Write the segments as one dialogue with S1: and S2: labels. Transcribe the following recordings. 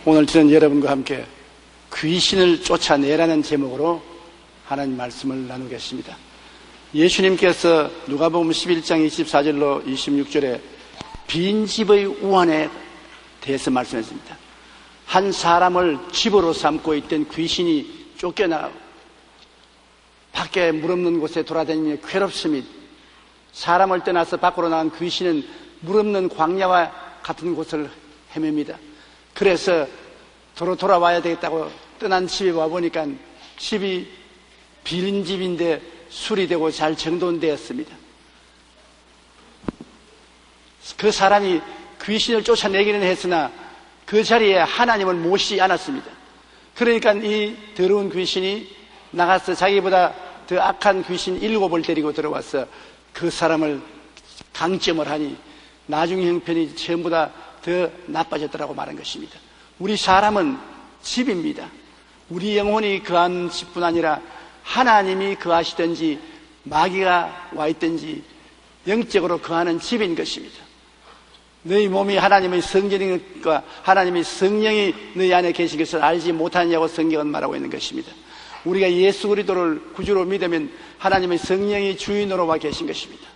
S1: 오늘 저는 여러분과 함께 귀신을 쫓아내라는 제목으로 하나님 말씀을 나누겠습니다. 예수님께서 누가복음 11장 24절로 26절에 빈집의 우환에 대해서 말씀했습니다. 한 사람을 집으로 삼고 있던 귀신이 쫓겨나가고 밖에 물 없는 곳에 돌아다니며 괴롭습니다. 사람을 떠나서 밖으로 나간 귀신은 물 없는 광야와 같은 곳을 헤맵니다. 그래서 돌아와야 되겠다고 떠난 집에 와보니까 집이 비린 집인데 수리되고 잘 정돈되었습니다. 그 사람이 귀신을 쫓아내기는 했으나 그 자리에 하나님을 모시지 않았습니다. 그러니까 이 더러운 귀신이 나가서 자기보다 더 악한 귀신 7을 데리고 들어와서 그 사람을 강점을 하니 나중 형편이 전부다 더 나빠졌더라고 말한 것입니다. 우리 사람은 집입니다. 우리 영혼이 거한 집뿐 아니라 하나님이 거하시든지 마귀가 와 있든지 영적으로 거하는 집인 것입니다. 너희 몸이 하나님의 성전인 것과 하나님의 성령이 너희 안에 계신 것을 알지 못하냐고 성경은 말하고 있는 것입니다. 우리가 예수 그리스도를 구주로 믿으면 하나님의 성령이 주인으로 와 계신 것입니다.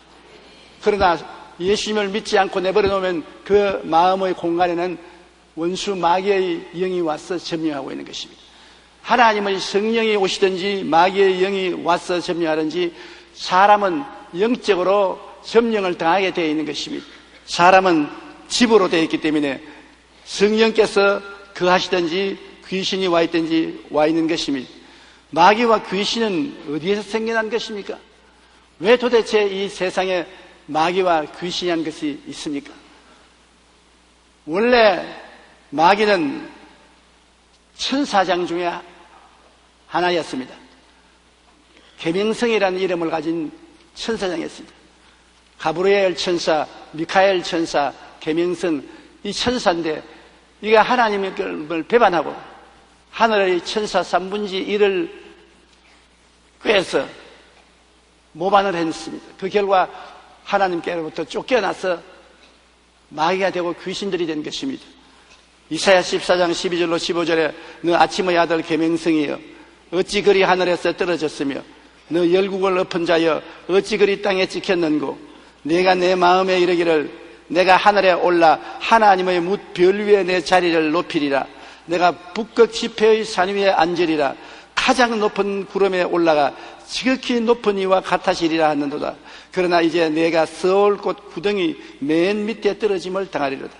S1: 그러나 예수님을 믿지 않고 내버려 놓으면 그 마음의 공간에는 원수 마귀의 영이 와서 점령하고 있는 것입니다. 하나님의 성령이 오시든지 마귀의 영이 와서 점령하든지 사람은 영적으로 점령을 당하게 되어 있는 것입니다. 사람은 집으로 되어 있기 때문에 성령께서 거하시든지 귀신이 와 있든지 와 있는 것입니다. 마귀와 귀신은 어디에서 생겨난 것입니까? 왜 도대체 이 세상에 마귀와 귀신이라는 것이 있습니까? 원래 마귀는 천사장 중에 하나였습니다. 계명성이라는 이름을 가진 천사장이었습니다. 가브리엘 천사, 미카엘 천사, 계명성, 이 천사인데 이가 하나님을 배반하고 하늘의 천사 3분의 1을 꿰서 모반을 했습니다. 그 결과 하나님께로부터 쫓겨나서 마귀가 되고 귀신들이 된 것입니다. 이사야 14장 12절로 15절에 너 아침의 아들 계명성이여 어찌 그리 하늘에서 떨어졌으며 너 열국을 엎은 자여 어찌 그리 땅에 찍혔는고 내가 내 마음에 이르기를 내가 하늘에 올라 하나님의 뭇 별 위에 내 자리를 높이리라 내가 북극 지폐의 산 위에 앉으리라 가장 높은 구름에 올라가 지극히 높은 이와 같아지리라 하는도다. 그러나 이제 내가 서울꽃 구덩이 맨 밑에 떨어짐을 당하리로다.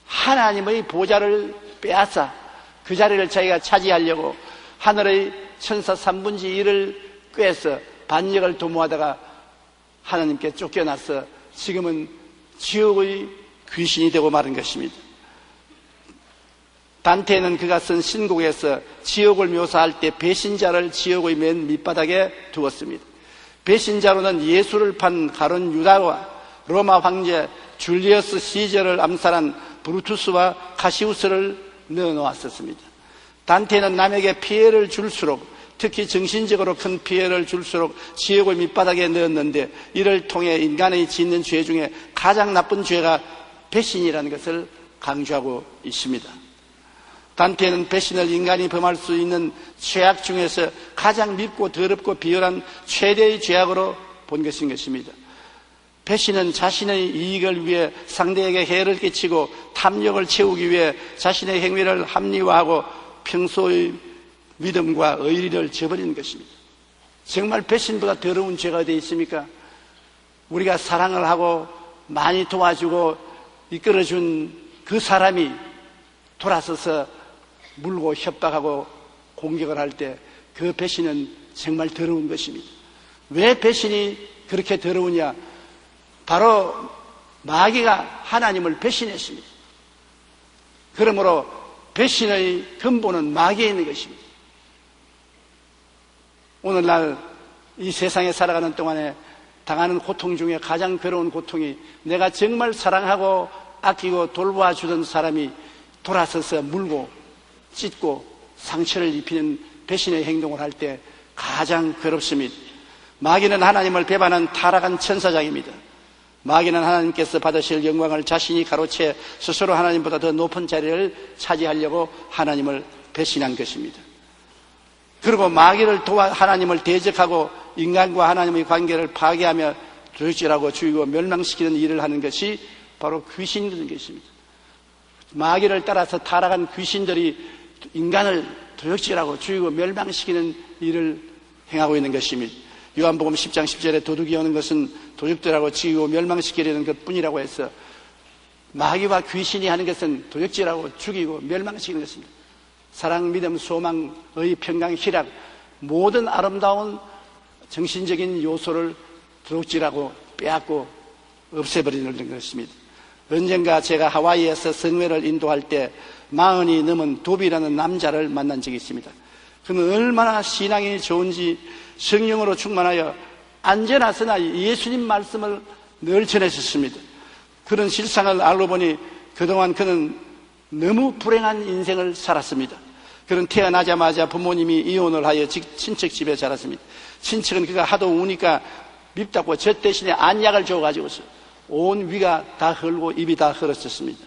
S1: 하나님의 보좌를 빼앗아 그 자리를 자기가 차지하려고 하늘의 천사 3분의 1을 꿰서 반역을 도모하다가 하나님께 쫓겨나서 지금은 지옥의 귀신이 되고 마른 것입니다. 단테는 그가 쓴 신곡에서 지옥을 묘사할 때 배신자를 지옥의 맨 밑바닥에 두었습니다. 배신자로는 예수를 판 가룟 유다와 로마 황제 줄리어스 시저를 암살한 브루투스와 카시우스를 넣어놓았었습니다. 단테는 남에게 피해를 줄수록 특히 정신적으로 큰 피해를 줄수록 지옥의 밑바닥에 넣었는데 이를 통해 인간의 짓는 죄 중에 가장 나쁜 죄가 배신이라는 것을 강조하고 있습니다. 단테는 배신을 인간이 범할 수 있는 죄악 중에서 가장 밉고 더럽고 비열한 최대의 죄악으로 본 것입니다. 배신은 자신의 이익을 위해 상대에게 해를 끼치고 탐욕을 채우기 위해 자신의 행위를 합리화하고 평소의 믿음과 의리를 저버리는 것입니다. 정말 배신보다 더러운 죄가 어디 있습니까? 우리가 사랑을 하고 많이 도와주고 이끌어준 그 사람이 돌아서서 물고 협박하고 공격을 할 때 그 배신은 정말 더러운 것입니다. 왜 배신이 그렇게 더러우냐? 바로 마귀가 하나님을 배신했습니다. 그러므로 배신의 근본은 마귀에 있는 것입니다. 오늘날 이 세상에 살아가는 동안에 당하는 고통 중에 가장 괴로운 고통이 내가 정말 사랑하고 아끼고 돌봐주던 사람이 돌아서서 물고 찢고 상처를 입히는 배신의 행동을 할 때 가장 괴롭습니다. 마귀는 하나님을 배반한 타락한 천사장입니다. 마귀는 하나님께서 받으실 영광을 자신이 가로채 스스로 하나님보다 더 높은 자리를 차지하려고 하나님을 배신한 것입니다. 그리고 마귀를 도와 하나님을 대적하고 인간과 하나님의 관계를 파괴하며 도적질하고 죽이고 멸망시키는 일을 하는 것이 바로 귀신인 것입니다. 마귀를 따라서 타락한 귀신들이 인간을 도적질하고 죽이고 멸망시키는 일을 행하고 있는 것입니다. 요한복음 10장 10절에 도둑이 오는 것은 도적들하고 죽이고 멸망시키려는 것뿐이라고 해서 마귀와 귀신이 하는 것은 도적질하고 죽이고 멸망시키는 것입니다. 사랑, 믿음, 소망의 평강, 희락, 모든 아름다운 정신적인 요소를 도둑질하고 빼앗고 없애버리는 것입니다. 언젠가 제가 하와이에서 성회를 인도할 때 40이 넘은 도비라는 남자를 만난 적이 있습니다. 그는 얼마나 신앙이 좋은지 성령으로 충만하여 안전하 서나 예수님 말씀을 늘 전했었습니다. 그런 실상을 알고 보니 그동안 그는 너무 불행한 인생을 살았습니다. 그는 태어나자마자 부모님이 이혼을 하여 친척 집에 자랐습니다. 친척은 그가 하도 우니까 밉다고 저 대신에 안약을 줘가지고서 온 위가 다 헐고 입이 다 헐었었습니다.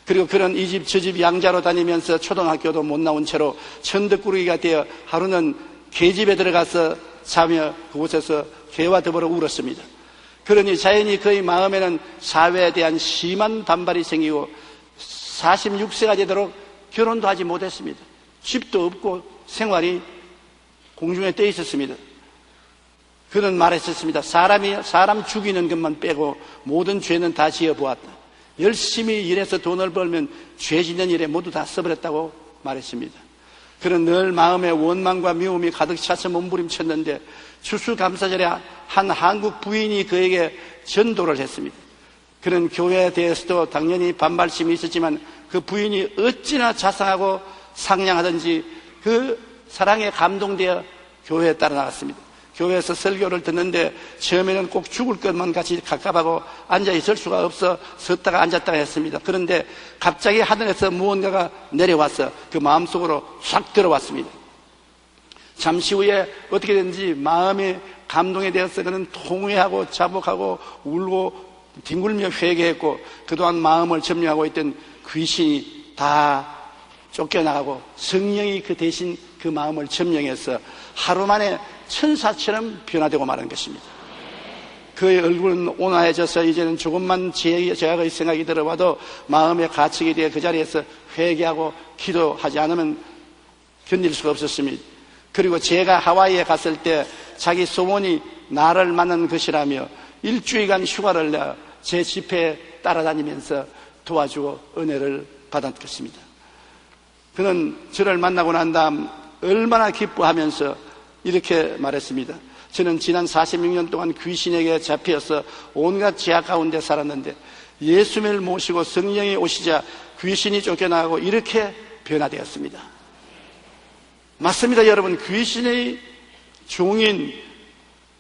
S1: 그리고 그는 이 집 저 집 양자로 다니면서 초등학교도 못 나온 채로 천덕꾸러기가 되어 하루는 개집에 들어가서 자며 그곳에서 개와 더불어 울었습니다. 그러니 자연히 그의 마음에는 사회에 대한 심한 반발이 생기고 46세가 되도록 결혼도 하지 못했습니다. 집도 없고 생활이 공중에 떠 있었습니다. 그는 말했었습니다. 사람 죽이는 것만 빼고 모든 죄는 다 지어보았다. 열심히 일해서 돈을 벌면 죄 짓는 일에 모두 다 써버렸다고 말했습니다. 그는 늘 마음에 원망과 미움이 가득 차서 몸부림쳤는데 추수감사절에 한 한국 부인이 그에게 전도를 했습니다. 그는 교회에 대해서도 당연히 반발심이 있었지만 그 부인이 어찌나 자상하고 상냥하든지 그 사랑에 감동되어 교회에 따라 나갔습니다. 교회에서 설교를 듣는데 처음에는 꼭 죽을 것만 같이 갑갑하고 앉아있을 수가 없어 섰다가 앉았다가 했습니다. 그런데 갑자기 하늘에서 무언가가 내려와서 그 마음속으로 싹 들어왔습니다. 잠시 후에 어떻게 됐는지 마음의 감동에 대해서 그는 통회하고 자복하고 울고 뒹굴며 회개했고 그동안 마음을 점령하고 있던 귀신이 다 쫓겨나가고 성령이 그 대신 그 마음을 점령해서 하루 만에 천사처럼 변화되고 마는 것입니다. 그의 얼굴은 온화해져서 이제는 조금만 제약의 생각이 들어봐도 마음의 가책이 되어 그 자리에서 회개하고 기도하지 않으면 견딜 수가 없었습니다. 그리고 제가 하와이에 갔을 때 자기 소원이 나를 만난 것이라며 일주일간 휴가를 내 제 집회에 따라다니면서 도와주고 은혜를 받았겠습니다. 그는 저를 만나고 난 다음 얼마나 기뻐하면서 이렇게 말했습니다. 저는 지난 46년 동안 귀신에게 잡혀서 온갖 제약 가운데 살았는데 예수님을 모시고 성령이 오시자 귀신이 쫓겨나고 이렇게 변화되었습니다. 맞습니다, 여러분. 귀신의 종인,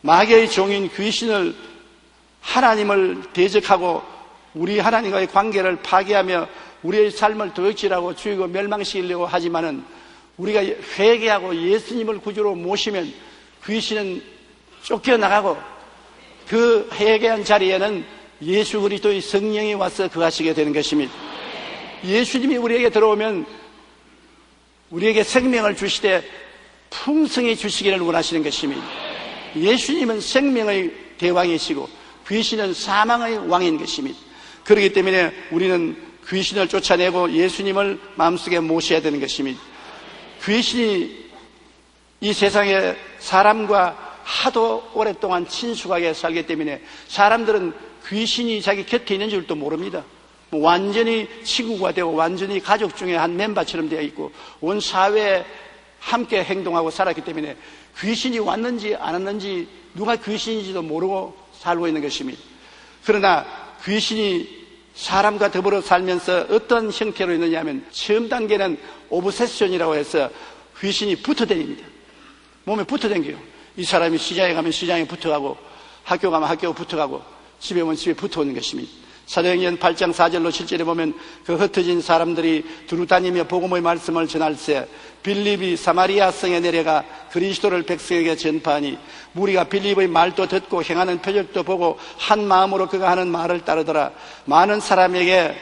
S1: 마귀의 종인 귀신을 하나님을 대적하고 우리 하나님과의 관계를 파괴하며 우리의 삶을 도둑질하고 죽이고 멸망시키려고 하지만은 우리가 회개하고 예수님을 구주로 모시면 귀신은 쫓겨나가고 그 회개한 자리에는 예수 그리스도의 성령이 와서 거하시게 되는 것입니다. 예수님이 우리에게 들어오면 우리에게 생명을 주시되 풍성히 주시기를 원하시는 것입니다. 예수님은 생명의 대왕이시고 귀신은 사망의 왕인 것입니다. 그렇기 때문에 우리는 귀신을 쫓아내고 예수님을 마음속에 모셔야 되는 것입니다. 귀신이 이 세상에 사람과 하도 오랫동안 친숙하게 살기 때문에 사람들은 귀신이 자기 곁에 있는 줄도 모릅니다. 완전히 친구가 되고 완전히 가족 중에 한 멤버처럼 되어 있고 온 사회에 함께 행동하고 살았기 때문에 귀신이 왔는지 안 왔는지 누가 귀신인지도 모르고 살고 있는 것입니다. 그러나 귀신이 사람과 더불어 살면서 어떤 형태로 있느냐 하면 처음 단계는 오브세션이라고 해서 귀신이 붙어다닙니다. 몸에 붙어다녀요. 이 사람이 시장에 가면 시장에 붙어가고 학교 가면 학교에 붙어가고 집에 오면 집에 붙어오는 것입니다. 사도행전 8장 4절로 7절에 보면 그 흩어진 사람들이 두루 다니며 복음의 말씀을 전할세 빌립이 사마리아 성에 내려가 그리스도를 백성에게 전파하니 무리가 빌립의 말도 듣고 행하는 표적도 보고 한 마음으로 그가 하는 말을 따르더라. 많은 사람에게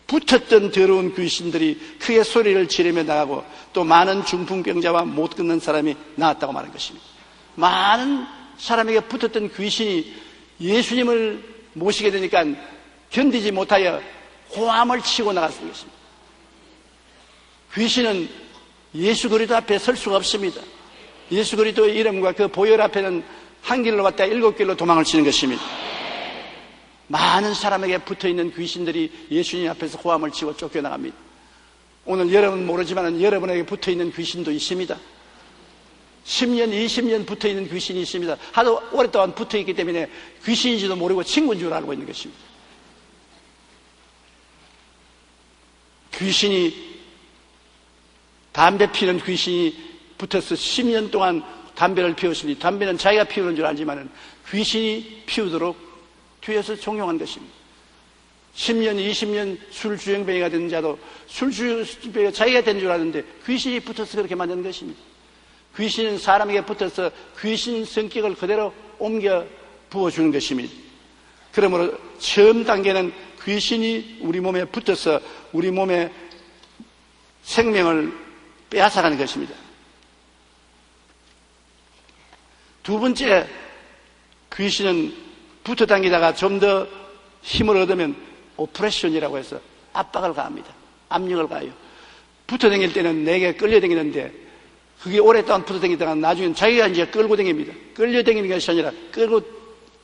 S1: 붙었던 더러운 귀신들이 크게 소리를 지르며 나가고 또 많은 중풍병자와 못 걷는 사람이 나왔다고 말한 것입니다. 많은 사람에게 붙었던 귀신이 예수님을 모시게 되니까 견디지 못하여 고함을 치고 나갔던 것입니다. 귀신은 예수 그리스도 앞에 설 수가 없습니다. 예수 그리스도의 이름과 그 보혈 앞에는 한 길로 갔다 7길로 도망을 치는 것입니다. 많은 사람에게 붙어있는 귀신들이 예수님 앞에서 고함을 치고 쫓겨나갑니다. 오늘 여러분 모르지만 여러분에게 붙어있는 귀신도 있습니다. 10년, 20년 붙어있는 귀신이 있습니다. 하도 오랫동안 붙어있기 때문에 귀신인지도 모르고 친구인 줄 알고 있는 것입니다. 귀신이, 담배 피우는 귀신이 붙어서 10년 동안 담배를 피웠으니 담배는 자기가 피우는 줄 알지만 귀신이 피우도록 뒤에서 종용한 것입니다. 10년, 20년 술주정뱅이가 된 자도 술주정뱅이가 자기가 된 줄 아는데 귀신이 붙어서 그렇게 만든 것입니다. 귀신은 사람에게 붙어서 귀신 성격을 그대로 옮겨 부어주는 것입니다. 그러므로 처음 단계는 귀신이 우리 몸에 붙어서 우리 몸의 생명을 빼앗아가는 것입니다. 두 번째, 귀신은 붙어 당기다가 좀 더 힘을 얻으면 오프레션이라고 해서 압박을 가합니다. 압력을 가해요. 붙어 당길 때는 내게 끌려 당기는데 그게 오랫동안 붙어 당기다가 나중엔 자기가 이제 끌고 당깁니다. 끌려 당기는 것이 아니라 끌고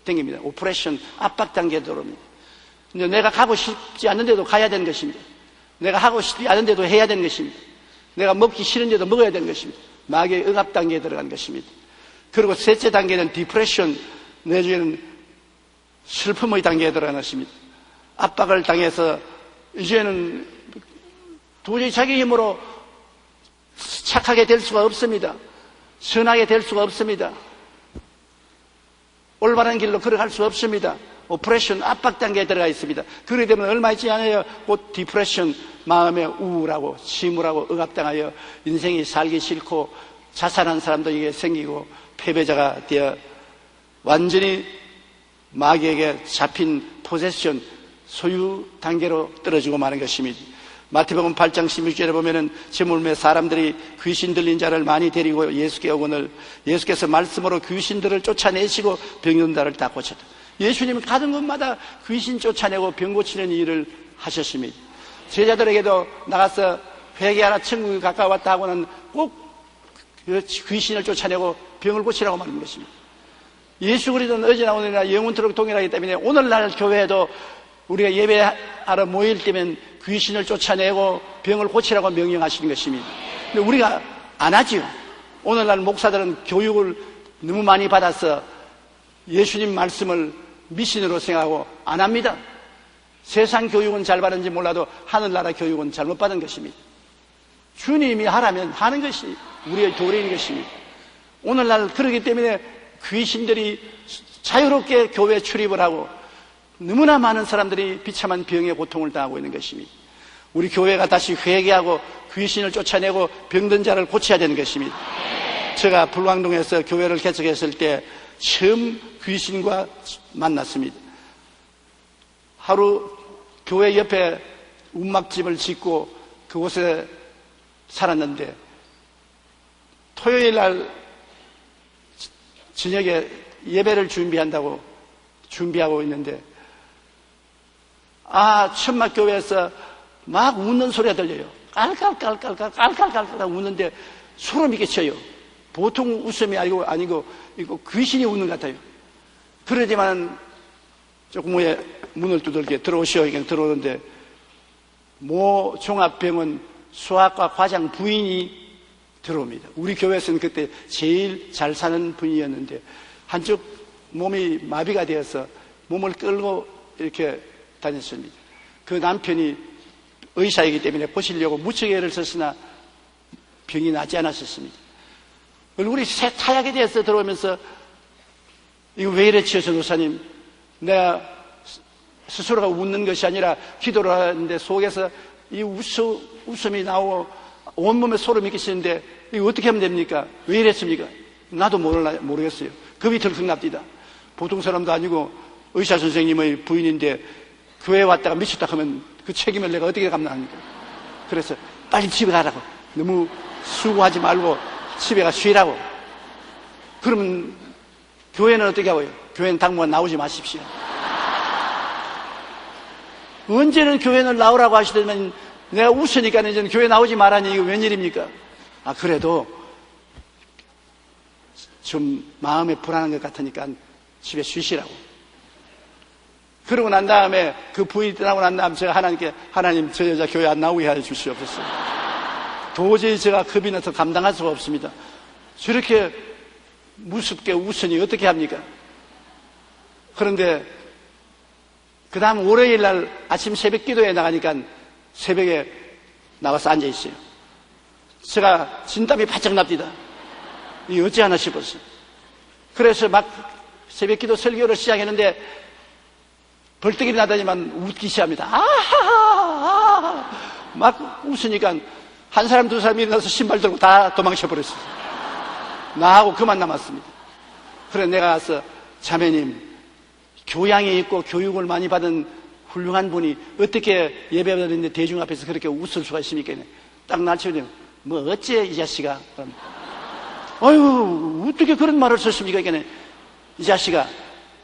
S1: 당깁니다. 오프레션, 압박 단계에 들어옵니다. 근데 내가 가고 싶지 않은데도 가야 되는 것입니다. 내가 하고 싶지 않은데도 해야 되는 것입니다. 내가 먹기 싫은데도 먹어야 되는 것입니다. 마귀의 억압 단계에 들어간 것입니다. 그리고 셋째 단계는 디프레션, 내주에는 슬픔의 단계에 들어간 것입니다. 압박을 당해서 이제는 도저히 자기 힘으로 착하게 될 수가 없습니다. 선하게 될 수가 없습니다. 올바른 길로 걸어갈 수 없습니다. 오프레션, 압박 단계에 들어가 있습니다. 그러기 때문에 얼마 있지 않아요. 곧 디프레션, 마음에 우울하고 침울하고 억압당하여 인생이 살기 싫고 자살한 사람도 이게 생기고 패배자가 되어 완전히 마귀에게 잡힌 포세션, 소유 단계로 떨어지고 마는 것입니다. 마태복음 8장 16절에 보면은 저물매 사람들이 귀신 들린 자를 많이 데리고 예수께 오거늘 예수께서 말씀으로 귀신들을 쫓아내시고 병든 자를 다 고쳤다. 예수님은 가는 곳마다 귀신 쫓아내고 병 고치는 일을 하셨습니다. 제자들에게도 나가서 회개하라 천국이 가까웠다 하고는 꼭 귀신을 쫓아내고 병을 고치라고 말하는 것입니다. 예수 그리스도는 어제나 오늘이나 영원토록 동일하기 때문에 오늘날 교회에도 우리가 예배하러 모일 때면 귀신을 쫓아내고 병을 고치라고 명령하시는 것입니다. 근데 우리가 안 하지요. 오늘날 목사들은 교육을 너무 많이 받아서 예수님 말씀을 미신으로 생각하고 안 합니다. 세상 교육은 잘 받은지 몰라도 하늘나라 교육은 잘못 받은 것입니다. 주님이 하라면 하는 것이 우리의 도리인 것입니다. 오늘날 그러기 때문에 귀신들이 자유롭게 교회에 출입을 하고 너무나 많은 사람들이 비참한 병의 고통을 당하고 있는 것입니다. 우리 교회가 다시 회개하고 귀신을 쫓아내고 병든 자를 고쳐야 되는 것입니다. 제가 불광동에서 교회를 개척했을 때 처음 귀신과 만났습니다. 하루 교회 옆에 움막집을 짓고 그곳에 살았는데 토요일 날 저녁에 예배를 준비하고 있는데 천막교회에서 막 웃는 소리가 들려요. 깔깔깔깔깔깔깔깔 웃는데 소름이 끼쳐요. 보통 웃음이 아니고 이거 귀신이 웃는 것 같아요. 그러지만 조금 후에 문을 두들겨 들어오시오. 그냥 들어오는데 모 종합병원 수학과 과장 부인이 들어옵니다. 우리 교회에서는 그때 제일 잘 사는 분이었는데 한쪽 몸이 마비가 되어서 몸을 끌고 이렇게 다녔습니다. 그 남편이 의사이기 때문에 보시려고 무척 애를 썼으나 병이 낫지 않았었습니다. 얼굴이 새하얗게 되어서 들어오면서 이거 왜 이래 치어서 노사님, 내가 스스로가 웃는 것이 아니라 기도를 하는데 속에서 이 웃음이 나오고 온몸에 소름이 끼치는데 이거 어떻게 하면 됩니까? 왜 이랬습니까? 나도 모르겠어요. 겁이 덜컥납니다. 보통 사람도 아니고 의사 선생님의 부인인데 교회에 왔다가 미쳤다 하면 그 책임을 내가 어떻게 감당합니까? 그래서 빨리 집에 가라고. 너무 수고하지 말고 집에 가 쉬라고. 그러면 교회는 어떻게 하고요? 교회는 당분간 나오지 마십시오. 언제는 교회는 나오라고 하시더니 내가 웃으니까 이제는 교회 나오지 말라니 이거 웬일입니까? 그래도 좀 마음에 불안한 것 같으니까 집에 쉬시라고. 그러고 난 다음에 그 부인이 떠나고 난 다음에 제가 하나님께 하나님 저 여자 교회 안 나오게 해 주시옵소서. 도저히 제가 겁이 나서 감당할 수가 없습니다. 저렇게 무섭게 웃으니 어떻게 합니까? 그런데 그 다음 월요일 날 아침 새벽 기도에 나가니까 새벽에 나가서 앉아 있어요. 제가 진땀이 바짝 납니다. 이 어찌하나 싶었어요. 그래서 막 새벽 기도 설교를 시작했는데 벌떡이 나더니만 웃기 시작합니다. 막 웃으니까 한 사람 두 사람이 일어나서 신발 들고 다 도망쳐 버렸어요. 나하고 그만 남았습니다. 그래 내가 가서 자매님 교양이 있고 교육을 많이 받은 훌륭한 분이 어떻게 예배드리는데 대중 앞에서 그렇게 웃을 수가 있습니까? 딱 날치면 뭐 어째 이 자식아. 아유 어떻게 그런 말을 썼습니까? 이 자식아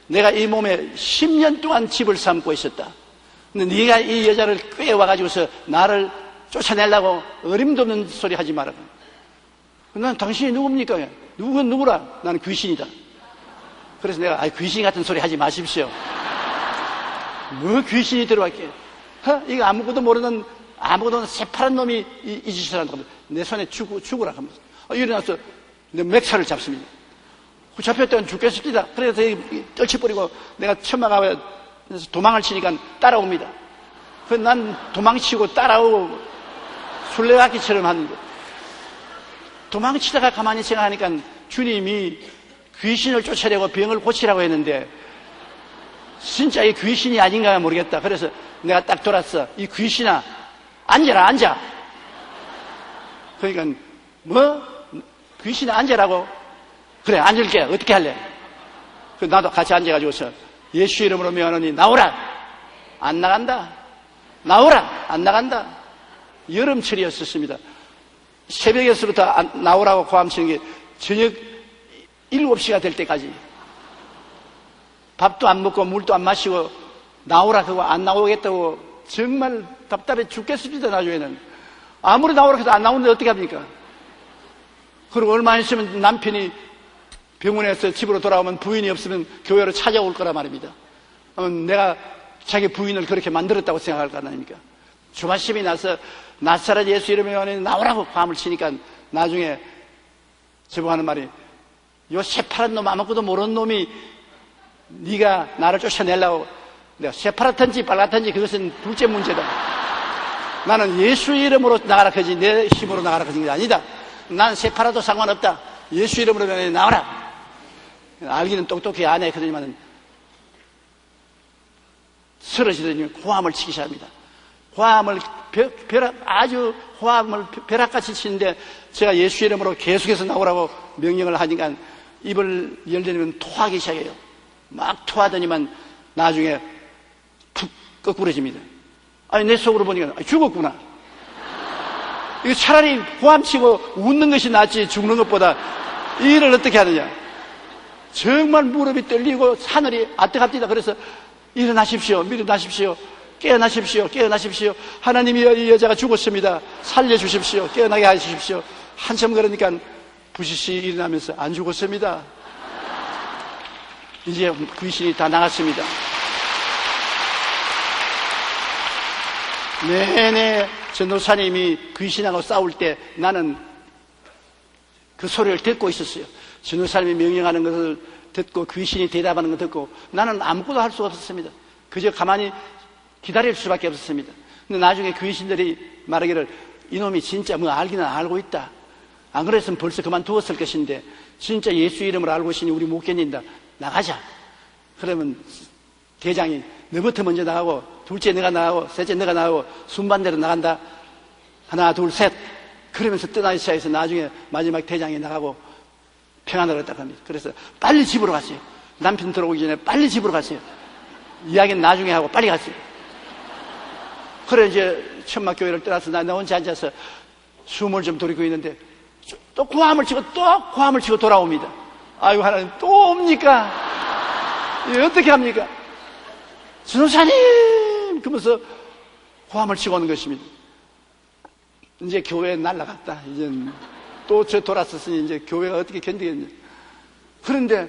S1: 내가 이 몸에 10년 동안 집을 삼고 있었다. 근데 네가 이 여자를 꿰와가지고서 나를 쫓아내려고 어림도 없는 소리 하지 마라. 난 당신이 누굽니까? 누구라? 나는 귀신이다. 그래서 내가 귀신 같은 소리 하지 마십시오. 뭐 귀신이 들어왔게? 이거 아무것도 모르는 새파란 놈이 이 짓을 한다고 내 손에 죽으라 하면서 일어나서 내 맥차를 잡습니다. 잡혔다간 죽겠습니다. 그래서 떨쳐버리고 내가 천막하고 도망을 치니까 따라옵니다. 그래서 난 도망치고 따라오고 술래잡기처럼 하는데 도망치다가 가만히 생각하니까 주님이 귀신을 쫓아내고 병을 고치라고 했는데 진짜 이 귀신이 아닌가 모르겠다. 그래서 내가 딱 돌았어. 이 귀신아 앉아라 앉아. 그러니까 뭐? 귀신아 앉아라고? 그래 앉을게. 어떻게 할래? 나도 같이 앉아가지고서 예수 이름으로 명하노니 나오라. 안 나간다. 나오라. 안 나간다. 여름철이었습니다. 새벽에서부터 나오라고 고함치는 게 저녁 7시가 될 때까지 밥도 안 먹고 물도 안 마시고 나오라 그거 안 나오겠다고 정말 답답해 죽겠습니다. 나중에는 아무리 나오라 해도 안 나오는데 어떻게 합니까? 그리고 얼마 있으면 남편이 병원에서 집으로 돌아오면 부인이 없으면 교회로 찾아올 거란 말입니다. 내가 자기 부인을 그렇게 만들었다고 생각할 거 아닙니까? 조바심이 나서 나사렛 예수 이름에 나오라고 밤을 치니까 나중에 저보고 하는 말이 요 새파란 놈 아무것도 모르는 놈이 네가 나를 쫓아내려고 내가 새파랗든지 빨갛든지 그것은 둘째 문제다. 나는 예수 이름으로 나가라 하지 내 힘으로 나가라 하는 게 아니다. 난 새파라도 상관없다. 예수 이름으로 나가라. 알기는 똑똑히 안 해. 그러지만 쓰러지더니 호함을 치기 시작합니다. 호함을 아주 호함을 벼락같이 치는데 제가 예수 이름으로 계속해서 나오라고 명령을 하니까 입을 열더니만 토하기 시작해요. 막 토하더니만 나중에 푹 거꾸러집니다. 내 속으로 보니까 죽었구나. 이거 차라리 호함치고 웃는 것이 낫지 죽는 것보다 이 일을 어떻게 하느냐. 정말 무릎이 떨리고 하늘이 아뜨갑니다. 그래서 일어나십시오. 일어나십시오. 깨어나십시오. 깨어나십시오. 하나님이 이 여자가 죽었습니다. 살려주십시오. 깨어나게 하십시오. 한참 그러니까 부시시 일어나면서 안 죽었습니다. 이제 귀신이 다 나갔습니다. 내내 전도사님이 귀신하고 싸울 때 나는 그 소리를 듣고 있었어요. 전도사님이 명령하는 것을 듣고 귀신이 대답하는 걸 듣고 나는 아무것도 할 수가 없었습니다. 그저 가만히 기다릴 수밖에 없었습니다. 근데 나중에 귀신들이 말하기를 이놈이 진짜 뭐 알기는 알고 있다. 안 그랬으면 벌써 그만두었을 것인데 진짜 예수 이름을 알고 있으니 우리 못 견딘다. 나가자. 그러면 대장이 너부터 먼저 나가고, 둘째 내가 나가고, 셋째 내가 나가고, 순반대로 나간다. 하나, 둘, 셋. 그러면서 떠나기 시작해서 나중에 마지막 대장이 나가고 평안을 얻었다고 합니다. 그래서 빨리 집으로 갔어요. 남편 들어오기 전에 빨리 집으로 갔어요. 이야기는 나중에 하고 빨리 갔어요. 그래 이제 천막교회를 떠나서 나 혼자 앉아서 숨을 좀 돌리고 있는데 또 고함을 치고 돌아옵니다. 아이고 하나님 또 옵니까? 어떻게 합니까? 전도사님! 그러면서 고함을 치고 오는 것입니다. 이제 교회 날라갔다. 이제 또 저 돌았었으니 이제 교회가 어떻게 견디겠냐. 그런데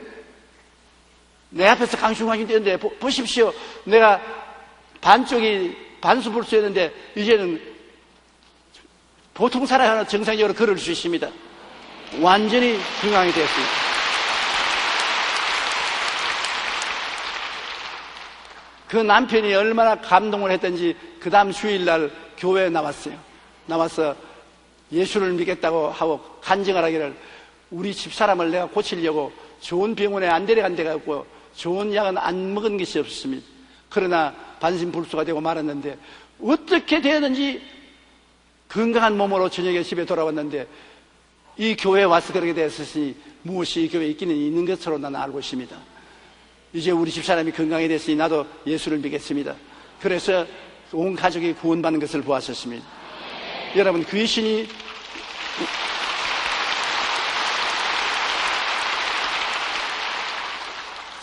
S1: 내 앞에서 강충강충 뛰는데 보십시오. 내가 반쪽이 반수불수였는데 이제는 보통 사람이 정상적으로 걸을 수 있습니다. 완전히 건강이 되었습니다. 그 남편이 얼마나 감동을 했던지 그 다음 주일날 교회에 나왔어요. 나와서 예수를 믿겠다고 하고 간증을 하기를 우리 집사람을 내가 고치려고 좋은 병원에 안 데려간 데가 없고 좋은 약은 안 먹은 것이 없습니다. 그러나 반신불수가 되고 말았는데 어떻게 되었는지 건강한 몸으로 저녁에 집에 돌아왔는데 이 교회에 와서 그렇게 되었으니 무엇이 이 교회에 있기는 있는 것으로 나는 알고 있습니다. 이제 우리 집사람이 건강이 됐으니 나도 예수를 믿겠습니다. 그래서 온 가족이 구원받는 것을 보았었습니다. 여러분 귀신이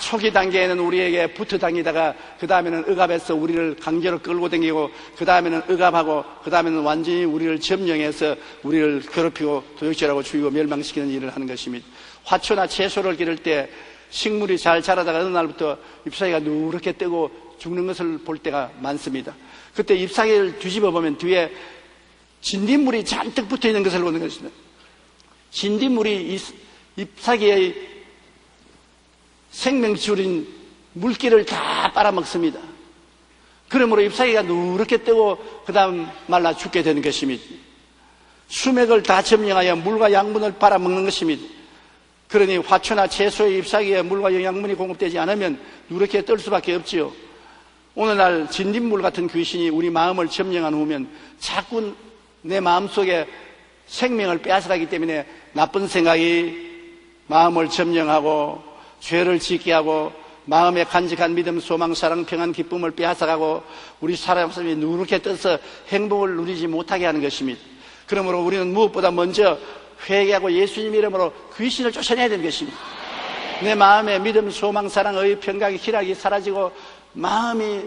S1: 초기 단계에는 우리에게 붙어 다니다가 그 다음에는 억압해서 우리를 강제로 끌고 다니고 그 다음에는 억압하고 그 다음에는 완전히 우리를 점령해서 우리를 괴롭히고 도둑질하고 죽이고 멸망시키는 일을 하는 것입니다. 화초나 채소를 기를 때 식물이 잘 자라다가 어느 날부터 잎사귀가 누렇게 뜨고 죽는 것을 볼 때가 많습니다. 그때 잎사귀를 뒤집어 보면 뒤에 진딧물이 잔뜩 붙어 있는 것을 보는 것입니다. 진딧물이 잎사귀의 생명줄인 물기를 다 빨아먹습니다. 그러므로 잎사귀가 누렇게 뜨고 그 다음 말라 죽게 되는 것입니다. 수맥을 다 점령하여 물과 양분을 빨아먹는 것입니다. 그러니 화초나 채소의 잎사귀에 물과 영양분이 공급되지 않으면 누렇게 뜰 수밖에 없지요. 오늘날 진딧물 같은 귀신이 우리 마음을 점령한 후면 자꾸 내 마음속에 생명을 빼앗아가기 때문에 나쁜 생각이 마음을 점령하고 죄를 짓게 하고 마음에 간직한 믿음, 소망, 사랑, 평안, 기쁨을 빼앗아가고 우리 사람이 누렇게 떠서 행복을 누리지 못하게 하는 것입니다. 그러므로 우리는 무엇보다 먼저 회개하고 예수님 이름으로 귀신을 쫓아내야 되는 것입니다. 내 마음에 믿음, 소망, 사랑, 의, 평강이, 희락이 사라지고 마음이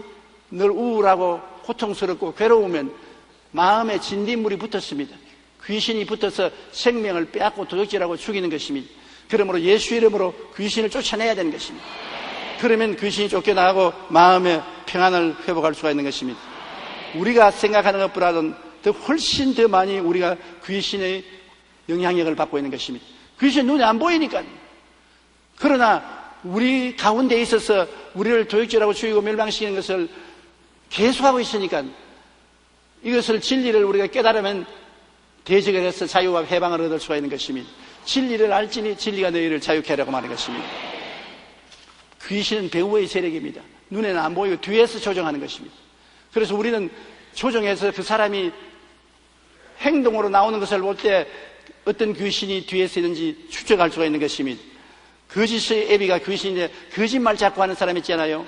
S1: 늘 우울하고 고통스럽고 괴로우면 마음에 진딧물이 붙었습니다. 귀신이 붙어서 생명을 빼앗고 도둑질하고 죽이는 것입니다. 그러므로 예수 이름으로 귀신을 쫓아내야 되는 것입니다. 그러면 귀신이 쫓겨나고 마음의 평안을 회복할 수가 있는 것입니다. 우리가 생각하는 것보다는 더 훨씬 더 많이 우리가 귀신의 영향력을 받고 있는 것입니다. 귀신은 눈에 안 보이니까. 그러나 우리 가운데 있어서 우리를 도둑질하고 죽이고 멸망시키는 것을 계속하고 있으니까 이것을 진리를 우리가 깨달으면 대적을 해서 자유와 해방을 얻을 수가 있는 것입니다. 진리를 알지니 진리가 너희를 자유케 하려고 말하는 것입니다. 귀신은 배후의 세력입니다. 눈에는 안 보이고 뒤에서 조종하는 것입니다. 그래서 우리는 조종해서 그 사람이 행동으로 나오는 것을 볼 때 어떤 귀신이 뒤에서 있는지 추적할 수가 있는 것입니다. 거짓의 애비가 귀신인데 거짓말 자꾸 하는 사람 있잖아요.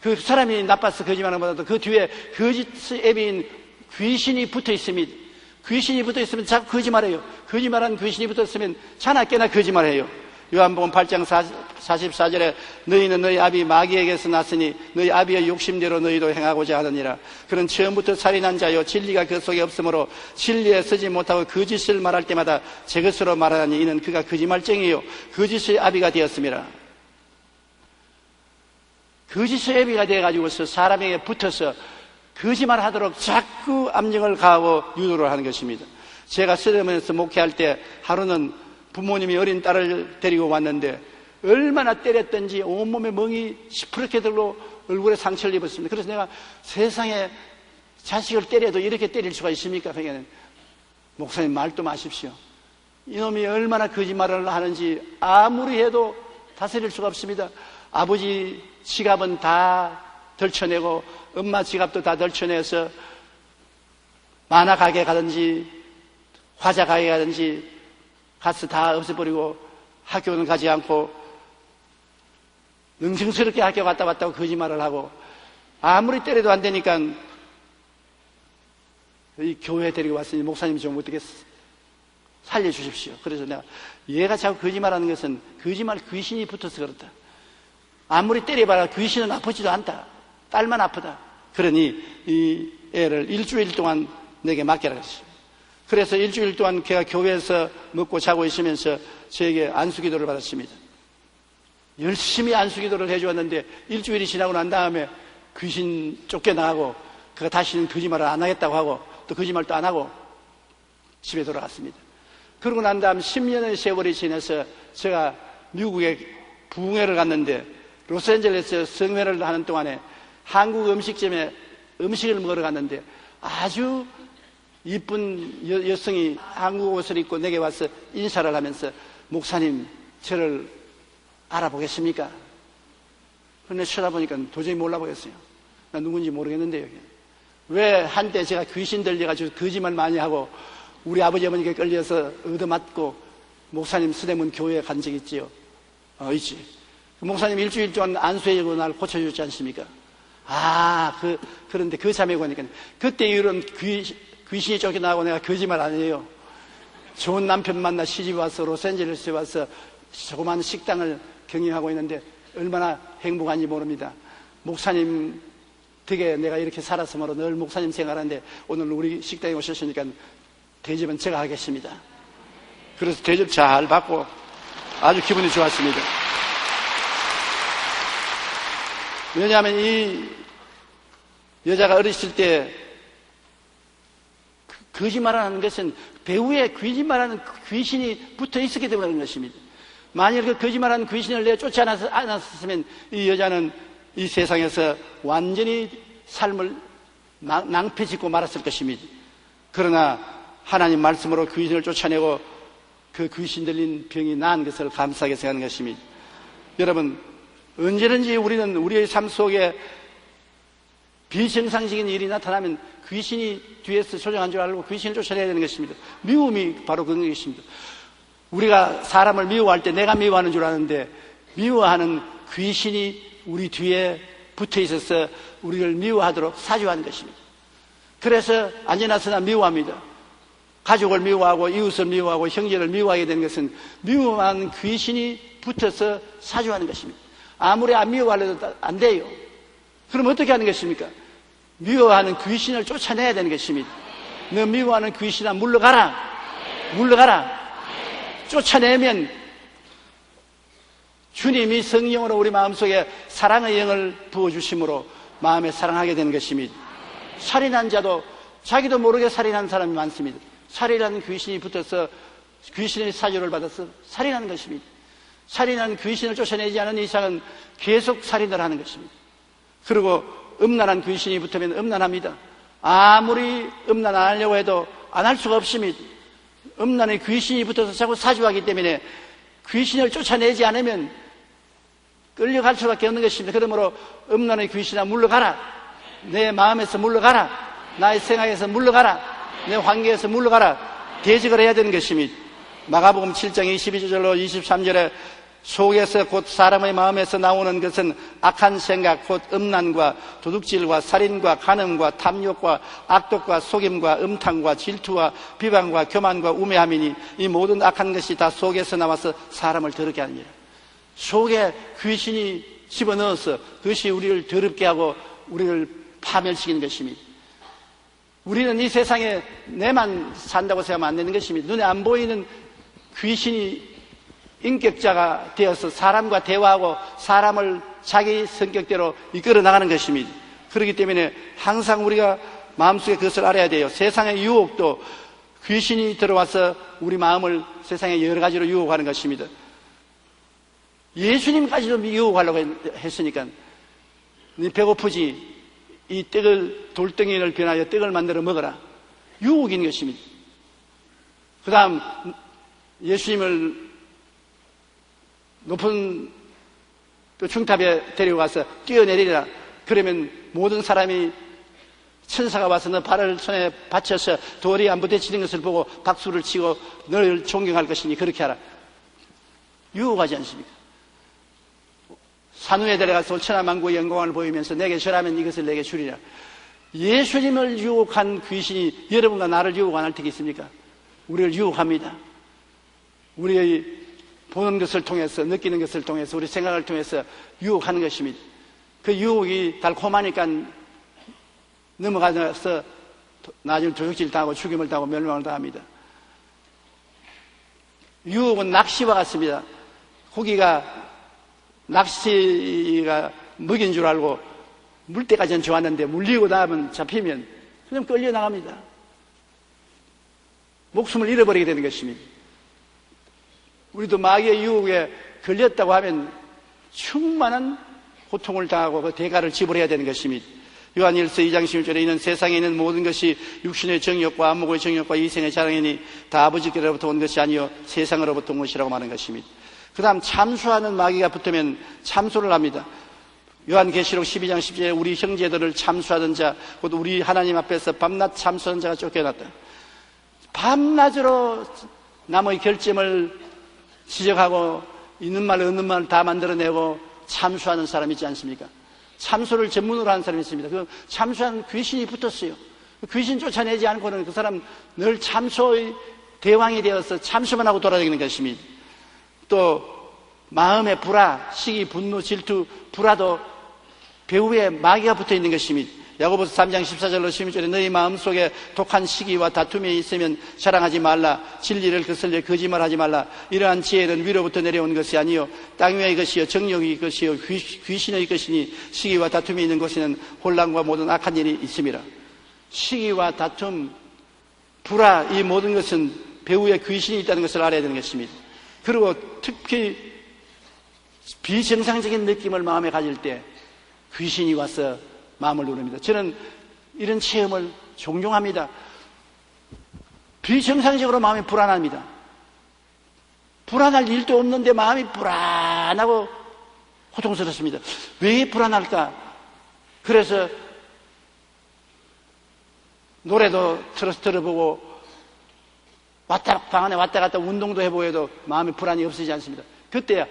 S1: 그 사람이 나빠서 거짓말하는 것보다도 그 뒤에 거짓의 애비인 귀신이 붙어 있습니다. 귀신이 붙어 있으면 자꾸 거짓말해요. 거짓말한 귀신이 붙어 있으면 자나 깨나 거짓말해요. 요한복음 8장 44절에 너희는 너희 아비 마귀에게서 났으니 너희 아비의 욕심대로 너희도 행하고자 하느니라. 그는 처음부터 살인한 자요 진리가 그 속에 없으므로 진리에 서지 못하고 거짓을 말할 때마다 제 것으로 말하니 이는 그가 거짓말쟁이요 거짓의 아비가 되었습니다. 거짓의 아비가 되어가지고서 사람에게 붙어서 거짓말 하도록 자꾸 압력을 가하고 유도를 하는 것입니다. 제가 서점에서 목회할 때 하루는 부모님이 어린 딸을 데리고 왔는데 얼마나 때렸던지 온몸에 멍이 시퍼렇게 들고 얼굴에 상처를 입었습니다. 그래서 내가 세상에 자식을 때려도 이렇게 때릴 수가 있습니까? 그러니까 목사님 말도 마십시오. 이놈이 얼마나 거짓말을 하는지 아무리 해도 다스릴 수가 없습니다. 아버지 지갑은 다 덜쳐내고 엄마 지갑도 다 덜쳐내서 만화 가게 가든지 화자 가게 가든지 가서 다 없애버리고 학교는 가지 않고 능청스럽게 학교 갔다 왔다고 거짓말을 하고 아무리 때려도 안 되니까 이 교회 데리고 왔으니 목사님 좀 어떻게 살려주십시오. 그래서 내가 얘가 자꾸 거짓말하는 것은 거짓말 귀신이 붙어서 그렇다. 아무리 때려봐라 귀신은 아프지도 않다. 딸만 아프다. 그러니 이 애를 일주일 동안 내게 맡겨라 그랬어요. 그래서 일주일 동안 걔가 교회에서 먹고 자고 있으면서 저에게 안수기도를 받았습니다. 열심히 안수기도를 해주었는데 일주일이 지나고 난 다음에 귀신 쫓겨나가고 그가 다시는 거짓말을 안 하겠다고 하고 또 거짓말도 안 하고 집에 돌아갔습니다. 그러고 난 다음 10년의 세월이 지나서 제가 미국에 부흥회를 갔는데 로스앤젤레스 성회를 하는 동안에 한국 음식점에 음식을 먹으러 갔는데 아주 이쁜 여성이 한국 옷을 입고 내게 와서 인사를 하면서 목사님 저를 알아보겠습니까? 그런데 쳐다보니까 도저히 몰라보겠어요. 나 누군지 모르겠는데요. 왜 한때 제가 귀신 들려가지고 거짓말 많이 하고 우리 아버지 어머니께 끌려서 얻어맞고 목사님 수대문 교회에 간 적 있지요? 있지. 목사님 일주일 동안 안수해주고 날 고쳐주지 않습니까? 그런데 그 자매가 오니까 그때 이후로는 귀신이 쫓겨나고 내가 거짓말 안 해요. 좋은 남편 만나 시집 와서 로스앤젤레스에 와서 조그마한 식당을 경영하고 있는데 얼마나 행복한지 모릅니다. 목사님 덕에 내가 이렇게 살았으므로 늘 목사님 생활하는데 오늘 우리 식당에 오셨으니까 대접은 제가 하겠습니다. 그래서 대접 잘 받고 아주 기분이 좋았습니다. 왜냐하면 이 여자가 어렸을 때 거짓말하는 것은 배후에 거짓말하는 귀신이 붙어 있었기 때문에 그런 것입니다. 만일 그 거짓말하는 귀신을 내가 쫓지 않았으면 이 여자는 이 세상에서 완전히 삶을 낭패짓고 말았을 것입니다. 그러나 하나님 말씀으로 귀신을 쫓아내고 그 귀신 들린 병이 나은 것을 감사하게 생각하는 것입니다. 여러분, 언제든지 우리는 우리의 삶 속에 비정상적인 일이 나타나면 귀신이 뒤에서 조정한 줄 알고 귀신을 쫓아내야 되는 것입니다. 미움이 바로 그런 것입니다. 우리가 사람을 미워할 때 내가 미워하는 줄 아는데 미워하는 귀신이 우리 뒤에 붙어 있어서 우리를 미워하도록 사주하는 것입니다. 그래서 안전하서나 미워합니다. 가족을 미워하고 이웃을 미워하고 형제를 미워하게 되는 것은 미워하는 귀신이 붙어서 사주하는 것입니다. 아무리 안 미워하려도 안 돼요. 그럼 어떻게 하는 것입니까? 미워하는 귀신을 쫓아내야 되는 것입니다. 너 미워하는 귀신아 물러가라. 물러가라. 쫓아내면 주님이 성령으로 우리 마음속에 사랑의 영을 부어주심으로 마음에 사랑하게 되는 것입니다. 살인한 자도 자기도 모르게 살인한 사람이 많습니다. 살인하는 귀신이 붙어서 귀신의 사주를 받아서 살인하는 것입니다. 살인한 귀신을 쫓아내지 않은 이상은 계속 살인을 하는 것입니다. 그리고 음란한 귀신이 붙으면 음란합니다. 아무리 음란 안 하려고 해도 안 할 수가 없습니다. 음란의 귀신이 붙어서 자꾸 사주하기 때문에 귀신을 쫓아내지 않으면 끌려갈 수밖에 없는 것입니다. 그러므로 음란의 귀신아 물러가라. 내 마음에서 물러가라. 나의 생각에서 물러가라. 내 관계에서 물러가라. 대적을 해야 되는 것입니다. 마가복음 7장 22절로 23절에 속에서 곧 사람의 마음에서 나오는 것은 악한 생각 곧 음란과 도둑질과 살인과 간음과 탐욕과 악독과 속임과 음탕과 질투와 비방과 교만과 우매함이니 이 모든 악한 것이 다 속에서 나와서 사람을 더럽게 하느니라. 속에 귀신이 집어넣어서 그것이 우리를 더럽게 하고 우리를 파멸시키는 것입니다. 우리는 이 세상에 내만 산다고 생각하면 안 되는 것입니다. 눈에 안 보이는 귀신이 인격자가 되어서 사람과 대화하고 사람을 자기 성격대로 이끌어 나가는 것입니다. 그렇기 때문에 항상 우리가 마음속에 그것을 알아야 돼요. 세상의 유혹도 귀신이 들어와서 우리 마음을 세상에 여러 가지로 유혹하는 것입니다. 예수님까지도 유혹하려고 했으니까 네 배고프지? 이 돌덩이를 변하여 떡을 만들어 먹어라. 유혹인 것입니다. 그 다음 예수님을 높은 그 중탑에 데려가서 뛰어내리라. 그러면 모든 사람이 천사가 와서 너 발을 손에 받쳐서 돌이 안 부딪히는 것을 보고 박수를 치고 너를 존경할 것이니 그렇게 하라. 유혹하지 않습니까? 산후에 데려가서 천하만국의 영광을 보이면서 내게 절하면 이것을 내게 주리라. 예수님을 유혹한 귀신이 여러분과 나를 유혹 안 할 테가 있습니까? 우리를 유혹합니다. 우리의 보는 것을 통해서, 느끼는 것을 통해서, 우리 생각을 통해서 유혹하는 것입니다. 그 유혹이 달콤하니까 넘어가서 나중에 도둑질 당하고 죽임을 당하고 멸망을 당합니다. 유혹은 낚시와 같습니다. 고기가 낚시가 먹인 줄 알고 물 때까지는 좋았는데 물리고 나면 잡히면 그냥 끌려나갑니다. 목숨을 잃어버리게 되는 것입니다. 우리도 마귀의 유혹에 걸렸다고 하면 충만한 고통을 당하고 그 대가를 지불해야 되는 것입니다. 요한일서 2장 11절에 이는 세상에 있는 모든 것이 육신의 정욕과 안목의 정욕과 이생의 자랑이니 다 아버지께로부터 온 것이 아니요 세상으로부터 온 것이라고 말하는 것입니다. 그 다음 참수하는 마귀가 붙으면 참소를 합니다. 요한계시록 12장 10절에 우리 형제들을 참수하던 자, 곧 우리 하나님 앞에서 밤낮 참수하는 자가 쫓겨났다. 밤낮으로 남의 결점을 지적하고 있는 말 없는 말 다 만들어내고 참수하는 사람 있지 않습니까? 참소를 전문으로 하는 사람이 있습니다. 그 참수하는 귀신이 붙었어요. 귀신 쫓아내지 않고는 그 사람 늘 참소의 대왕이 되어서 참수만 하고 돌아다니는 것입니다. 또 마음의 불화, 시기, 분노, 질투, 불화도 배후에 마귀가 붙어 있는 것입니다. 야고보서 3장 14절로 16절에 너희 마음속에 독한 시기와 다툼이 있으면 자랑하지 말라. 진리를 거슬려 거짓말하지 말라. 이러한 지혜는 위로부터 내려온 것이 아니요 땅 위의 것이요 정욕의 것이요 귀신의 것이니 시기와 다툼이 있는 곳에는 혼란과 모든 악한 일이 있습니다. 시기와 다툼, 불화, 이 모든 것은 배후에 귀신이 있다는 것을 알아야 되는 것입니다. 그리고 특히 비정상적인 느낌을 마음에 가질 때 귀신이 와서 마음을 누릅니다. 저는 이런 체험을 존경합니다. 비정상적으로 마음이 불안합니다. 불안할 일도 없는데 마음이 불안하고 고통스럽습니다. 왜 불안할까? 그래서 노래도 들어보고 방 안에 왔다 갔다 운동도 해보고 해도 마음의 불안이 없어지지 않습니다. 그때야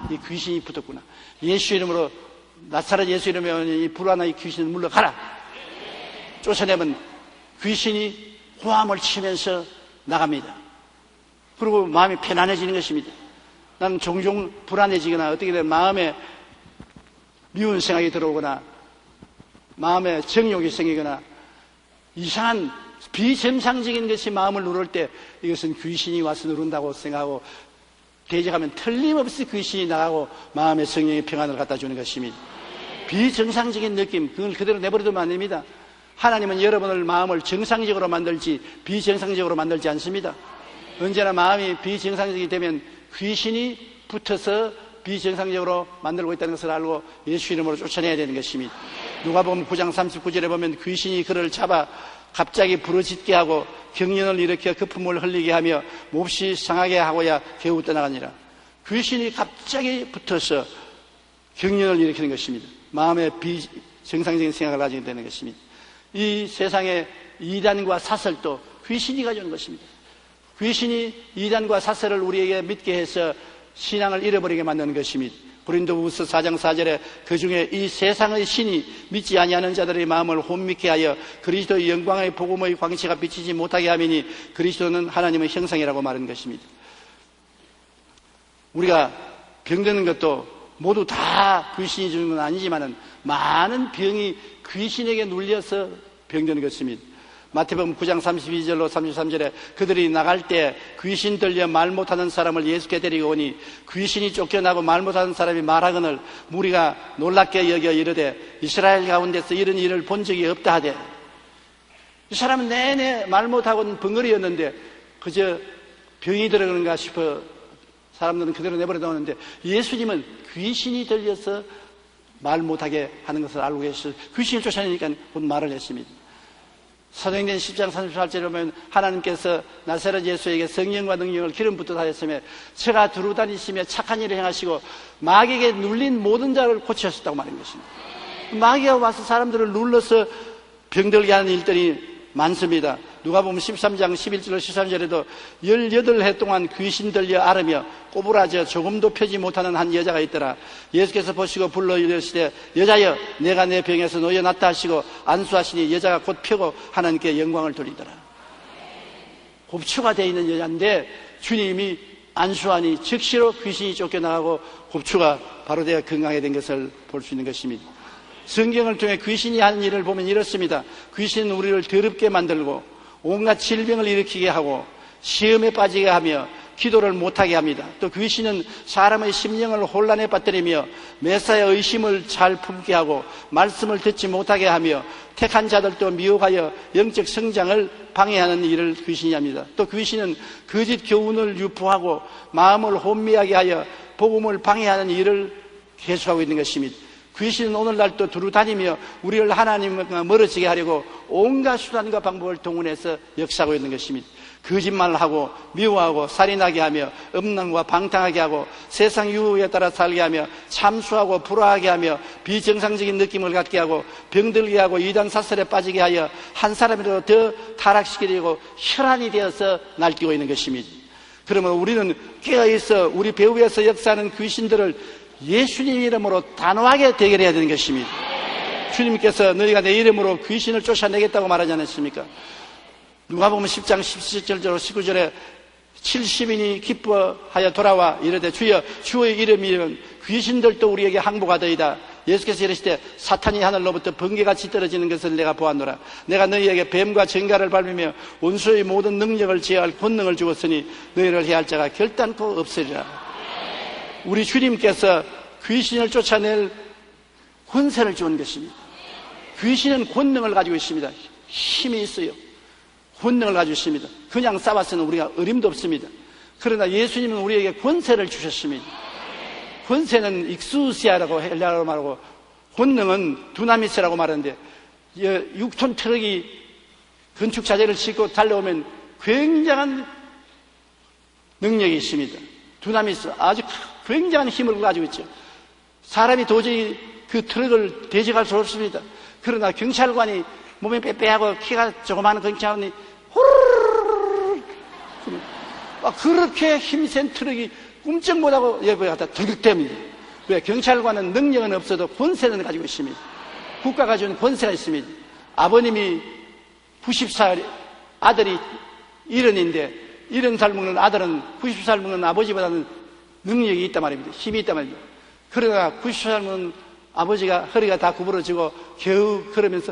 S1: 이 귀신이 붙었구나. 예수 이름으로 나사렛 예수 이름으로 이 불안한 이 귀신을 물러가라. 쫓아내면 귀신이 호함을 치면서 나갑니다. 그리고 마음이 편안해지는 것입니다. 나는 종종 불안해지거나 어떻게 되면 마음에 미운 생각이 들어오거나 마음에 정욕이 생기거나 이상한 비정상적인 것이 마음을 누를 때 이것은 귀신이 와서 누른다고 생각하고 대적하면 틀림없이 귀신이 나가고 마음의 성령의 평안을 갖다 주는 것입니다. 비정상적인 느낌, 그걸 그대로 내버려두면 안 됩니다. 하나님은 여러분을 마음을 정상적으로 만들지 비정상적으로 만들지 않습니다. 언제나 마음이 비정상적이 되면 귀신이 붙어서 비정상적으로 만들고 있다는 것을 알고 예수 이름으로 쫓아내야 되는 것입니다. 누가복음 9장 39절에 보면 귀신이 그를 잡아 갑자기 부르짖게 하고 경련을 일으켜 거품을 흘리게 하며 몹시 상하게 하고야 겨우 떠나가니라. 귀신이 갑자기 붙어서 경련을 일으키는 것입니다. 마음에 비정상적인 생각을 가지게 되는 것입니다. 이 세상에 이단과 사설도 귀신이 가져오는 것입니다. 귀신이 이단과 사설을 우리에게 믿게 해서 신앙을 잃어버리게 만드는 것입니다. 고린도후서 4장 4절에 그 중에 이 세상의 신이 믿지 아니하는 자들의 마음을 혼미케 하여 그리스도의 영광의 복음의 광채가 비치지 못하게 하미니 그리스도는 하나님의 형상이라고 말하는 것입니다. 우리가 병드는 것도 모두 다 귀신이 주는 건 아니지만은 많은 병이 귀신에게 눌려서 병드는 것입니다. 마태복음 9장 32절로 33절에 그들이 나갈 때 귀신 들려 말 못하는 사람을 예수께 데리고 오니 귀신이 쫓겨나고 말 못하는 사람이 말하거늘 무리가 놀랍게 여겨 이르되 이스라엘 가운데서 이런 일을 본 적이 없다 하되 이 사람은 내내 말 못하고는 벙어리였는데 그저 병이 들어가는가 싶어 사람들은 그대로 내버려 두었는데 예수님은 귀신이 들려서 말 못하게 하는 것을 알고 계셔서 귀신을 쫓아내니까 곧 말을 했습니다. 사도행전 10장 34절에 보면 하나님께서 나사렛 예수에게 성령과 능력을 기름 붓듯 하였으며 저가 두루 다니시며 착한 일을 행하시고 마귀에게 눌린 모든 자를 고치셨다고 말한 것입니다. 마귀가 와서 사람들을 눌러서 병들게 하는 일들이 많습니다. 누가복음 13장 11절로 13절에도 18해 동안 귀신 들려 앓으며 꼬부라져 조금도 펴지 못하는 한 여자가 있더라. 예수께서 보시고 불러 이르시되 여자여 내가 내 병에서 놓여놨다 하시고 안수하시니 여자가 곧 펴고 하나님께 영광을 돌리더라. 곱추가 되어 있는 여자인데 주님이 안수하니 즉시로 귀신이 쫓겨나가고 곱추가 바로 되어 건강하게 된 것을 볼 수 있는 것입니다. 성경을 통해 귀신이 하는 일을 보면 이렇습니다. 귀신은 우리를 더럽게 만들고 온갖 질병을 일으키게 하고 시험에 빠지게 하며 기도를 못하게 합니다. 또 귀신은 사람의 심령을 혼란에 빠뜨리며 메사야 의심을 잘 품게 하고 말씀을 듣지 못하게 하며 택한 자들도 미혹하여 영적 성장을 방해하는 일을 귀신이 합니다. 또 귀신은 거짓 교훈을 유포하고 마음을 혼미하게 하여 복음을 방해하는 일을 계속하고 있는 것입니다. 귀신은 오늘날도 두루 다니며 우리를 하나님과 멀어지게 하려고 온갖 수단과 방법을 동원해서 역사하고 있는 것입니다. 거짓말을 하고 미워하고 살인하게 하며 음란과 방탕하게 하고 세상 유혹에 따라 살게 하며 참수하고 불화하게 하며 비정상적인 느낌을 갖게 하고 병들게 하고 이단 사설에 빠지게 하여 한 사람이라도 더 타락시키려고 혈안이 되어서 날뛰고 있는 것입니다. 그러면 우리는 깨어있어 우리 배후에서 역사하는 귀신들을 예수님 이름으로 단호하게 대결해야 되는 것입니다. 주님께서 너희가 내 이름으로 귀신을 쫓아내겠다고 말하지 않았습니까? 누가복음 10장 17절 19절에 70인이 기뻐하여 돌아와 이르되 주여 주의 이름이면 귀신들도 우리에게 항복하더이다. 예수께서 이르시되 사탄이 하늘로부터 번개같이 떨어지는 것을 내가 보았노라. 내가 너희에게 뱀과 전갈을 밟으며 원수의 모든 능력을 제어할 권능을 주었으니 너희를 해할 자가 결단코 없으리라. 우리 주님께서 귀신을 쫓아낼 권세를 주는 것입니다. 귀신은 권능을 가지고 있습니다. 힘이 있어요. 권능을 가지고 있습니다. 그냥 싸워서는 우리가 어림도 없습니다. 그러나 예수님은 우리에게 권세를 주셨습니다. 권세는 익수시아라고 헬라어로 말하고 권능은 두나미스라고 말하는데 6톤 트럭이 건축 자재를 싣고 달려오면 굉장한 능력이 있습니다. 두나미스 아주 굉장한 힘을 가지고 있죠. 사람이 도저히 그 트럭을 대적할 수 없습니다. 그러나 경찰관이 몸에 빼빼하고 키가 조그마한 경찰관이 호르르르르 그렇게 힘센 트럭이 꿈쩍 못하고 옆에 갖다 들극댑니다. 왜? 경찰관은 능력은 없어도 권세는 가지고 있습니다. 국가가 준 권세가 있습니다. 아버님이 90살, 아들이 70인데 70살 먹는 아들은 90살 먹는 아버지보다는 능력이 있단 말입니다. 힘이 있단 말입니다. 그러다가 90살 먹는 아버지가 허리가 다 구부러지고 겨우 그러면서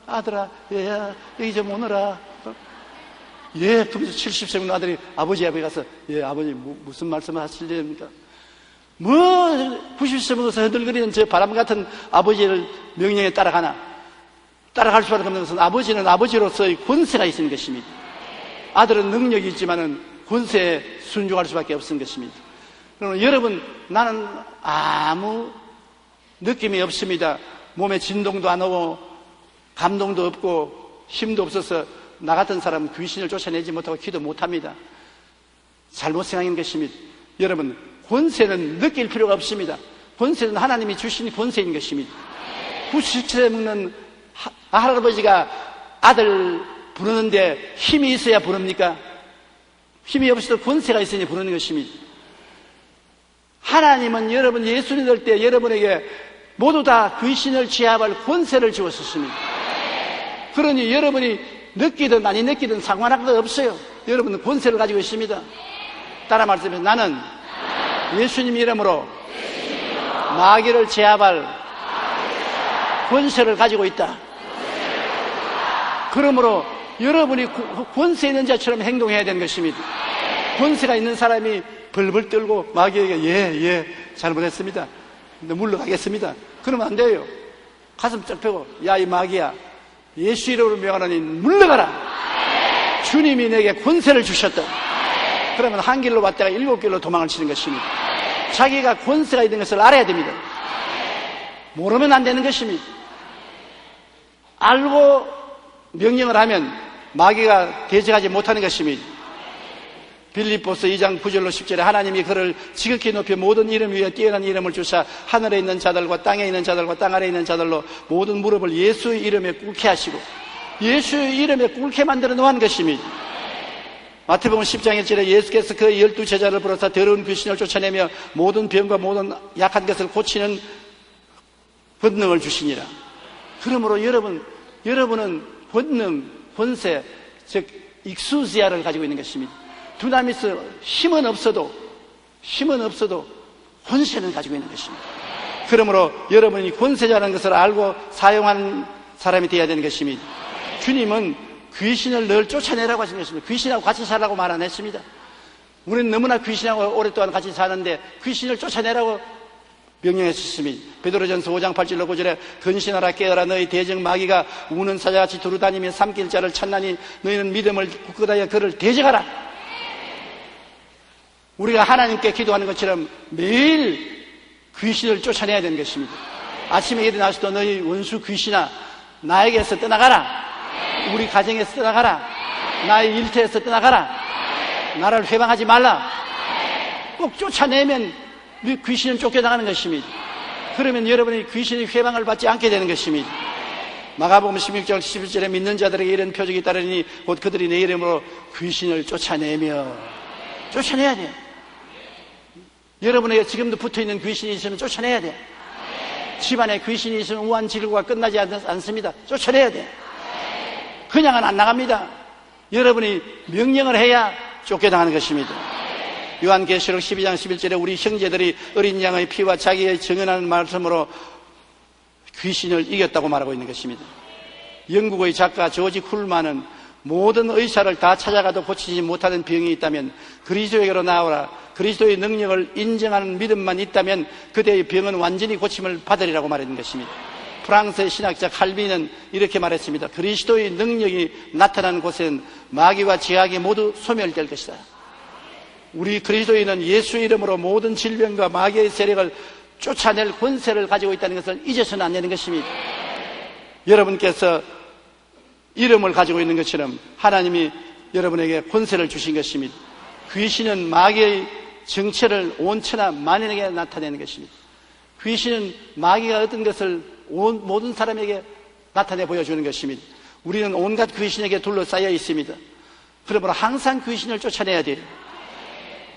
S1: 아들아 얘야 여기 좀 오너라. 예, 그러면서 70세 먹는 아들이 아버지 앞에 가서 예 아버지 무슨 말씀을 하시렵니까? 뭐 90세 먹어서 흔들거리는 저 바람 같은 아버지를 명령에 따라가나? 따라갈 수밖에 없는 것은 아버지는 아버지로서의 권세가 있는 것입니다. 아들은 능력이 있지만은 권세에 순종할 수밖에 없는 것입니다. 그러면 여러분, 나는 아무 느낌이 없습니다. 몸에 진동도 안 오고 감동도 없고 힘도 없어서 나 같은 사람은 귀신을 쫓아내지 못하고 기도 못합니다. 잘못 생각인 것입니다. 여러분, 권세는 느낄 필요가 없습니다. 권세는 하나님이 주신 권세인 것입니다. 90세 먹는 할아버지가 아들 부르는데 힘이 있어야 부릅니까? 힘이 없어도 권세가 있으니 부르는 것입니다. 하나님은 여러분 예수 믿을 때 여러분에게 모두 다 귀신을 제압할 권세를 주었습니다. 그러니 여러분이 느끼든 아니 느끼든 상관할 것 없어요. 여러분은 권세를 가지고 있습니다. 따라 말씀해서 나는 예수님 이름으로 마귀를 제압할 권세를 가지고 있다. 그러므로 여러분이 권세 있는 자처럼 행동해야 되는 것입니다. 권세가 있는 사람이 벌벌 떨고 마귀에게 예 잘못했습니다. 근데 물러가겠습니다. 그러면 안 돼요. 가슴 쩍 펴고 야 이 마귀야 예수 이름으로 명하노니 물러가라. 주님이 내게 권세를 주셨다. 그러면 한 길로 왔다가 7길로 도망을 치는 것입니다. 자기가 권세가 있는 것을 알아야 됩니다. 모르면 안 되는 것입니다. 알고 명령을 하면 마귀가 대적하지 못하는 것입니다. 빌립보서 2장 9절로 10절에 하나님이 그를 지극히 높여 모든 이름 위에 뛰어난 이름을 주사 하늘에 있는 자들과 땅에 있는 자들과 땅 아래에 있는 자들로 모든 무릎을 예수의 이름에 꿇게 하시고 예수의 이름에 꿇게 만들어 놓은 것입니다. 마태복음 10장 1절에 예수께서 그 12 제자를 부르사 더러운 귀신을 쫓아내며 모든 병과 모든 약한 것을 고치는 권능을 주시니라. 그러므로 여러분은 권능, 권세, 즉 익수지아를 가지고 있는 것입니다. 두나미스 힘은 없어도 권세는 가지고 있는 것입니다. 그러므로 여러분이 권세자라는 것을 알고 사용하는 사람이 되어야 되는 것입니다. 주님은 귀신을 늘 쫓아내라고 하신 것입니다. 귀신하고 같이 살라고 말 안 했습니다. 우리는 너무나 귀신하고 오랫동안 같이 사는데 귀신을 쫓아내라고 명령했습니다. 베드로전서 5장 8절로 9절에 근신하라 깨어라 너희 대적 마귀가 우는 사자같이 두루다니며 삼킬 자를 찾나니 너희는 믿음을 굳건하여 그를 대적하라. 우리가 하나님께 기도하는 것처럼 매일 귀신을 쫓아내야 되는 것입니다. 아침에 일어나서도 너희 원수 귀신아 나에게서 떠나가라. 우리 가정에서 떠나가라. 나의 일터에서 떠나가라. 나를 회방하지 말라. 꼭 쫓아내면 귀신은 쫓겨나가는 것입니다. 그러면 여러분이 귀신의 회방을 받지 않게 되는 것입니다. 마가복음 16장 11절에 믿는 자들에게 이런 표적이 따르니 곧 그들이 내 이름으로 귀신을 쫓아내야 돼요. 여러분에게 지금도 붙어있는 귀신이 있으면 쫓아내야 돼요. 집안에 귀신이 있으면 우환질구가 끝나지 않습니다. 쫓아내야 돼요. 그냥은 안 나갑니다. 여러분이 명령을 해야 쫓겨나가는 것입니다. 요한계시록 12장 11절에 우리 형제들이 어린 양의 피와 자기의 정연한 말씀으로 귀신을 이겼다고 말하고 있는 것입니다. 영국의 작가 조지 쿨만은 모든 의사를 다 찾아가도 고치지 못하는 병이 있다면 그리스도에게로 나오라. 그리스도의 능력을 인정하는 믿음만 있다면 그대의 병은 완전히 고침을 받으리라고 말했는 것입니다. 프랑스의 신학자 칼빈은 이렇게 말했습니다. 그리스도의 능력이 나타나는 곳에는 마귀와 제약이 모두 소멸될 것이다. 우리 그리스도인은 예수의 이름으로 모든 질병과 마귀의 세력을 쫓아낼 권세를 가지고 있다는 것을 잊어서는 안 되는 것입니다. 여러분께서 이름을 가지고 있는 것처럼 하나님이 여러분에게 권세를 주신 것입니다. 귀신은 마귀의 정체를 온 천하 만인에게 나타내는 것입니다. 귀신은 마귀가 어떤 것을 모든 사람에게 나타내 보여주는 것입니다. 우리는 온갖 귀신에게 둘러싸여 있습니다. 그러므로 항상 귀신을 쫓아내야 돼요.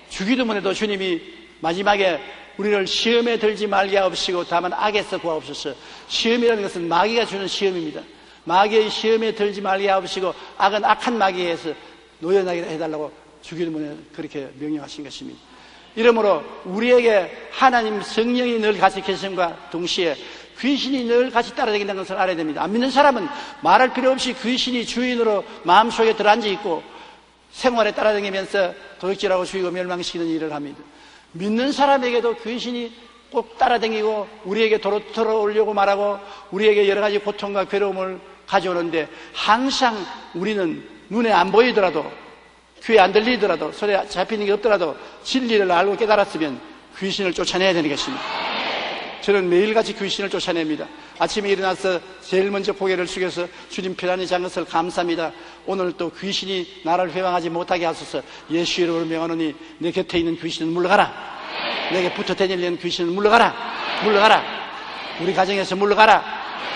S1: 주기도문에도 주님이 마지막에 우리를 시험에 들지 말게 하옵시고 다만 악에서 구하옵소서. 시험이라는 것은 마귀가 주는 시험입니다. 마귀의 시험에 들지 말게 하옵시고 악은 악한 마귀에서 노여나게 해달라고 주기도문에 그렇게 명령하신 것입니다. 이러므로 우리에게 하나님 성령이 늘 같이 계심과 동시에 귀신이 늘 같이 따라다닌다는 것을 알아야 됩니다. 안 믿는 사람은 말할 필요 없이 귀신이 주인으로 마음속에 들어앉아 있고 생활에 따라다니면서 도둑질하고 죽이고 멸망시키는 일을 합니다. 믿는 사람에게도 귀신이 꼭 따라다니고 우리에게 도로 털어오려고 말하고 우리에게 여러 가지 고통과 괴로움을 가져오는데 항상 우리는 눈에 안 보이더라도 귀에 안 들리더라도 손에 잡히는 게 없더라도 진리를 알고 깨달았으면 귀신을 쫓아내야 되는 것입니다. 저는 매일같이 귀신을 쫓아냅니다. 아침에 일어나서 제일 먼저 고개를 숙여서 주님 편안히 잔 것을 감사합니다. 오늘 또 귀신이 나를 회방하지 못하게 하소서. 예수 이름으로 명하노니 내 곁에 있는 귀신은 물러가라. 내게 붙어 다니려는 귀신은 물러가라. 우리 가정에서 물러가라.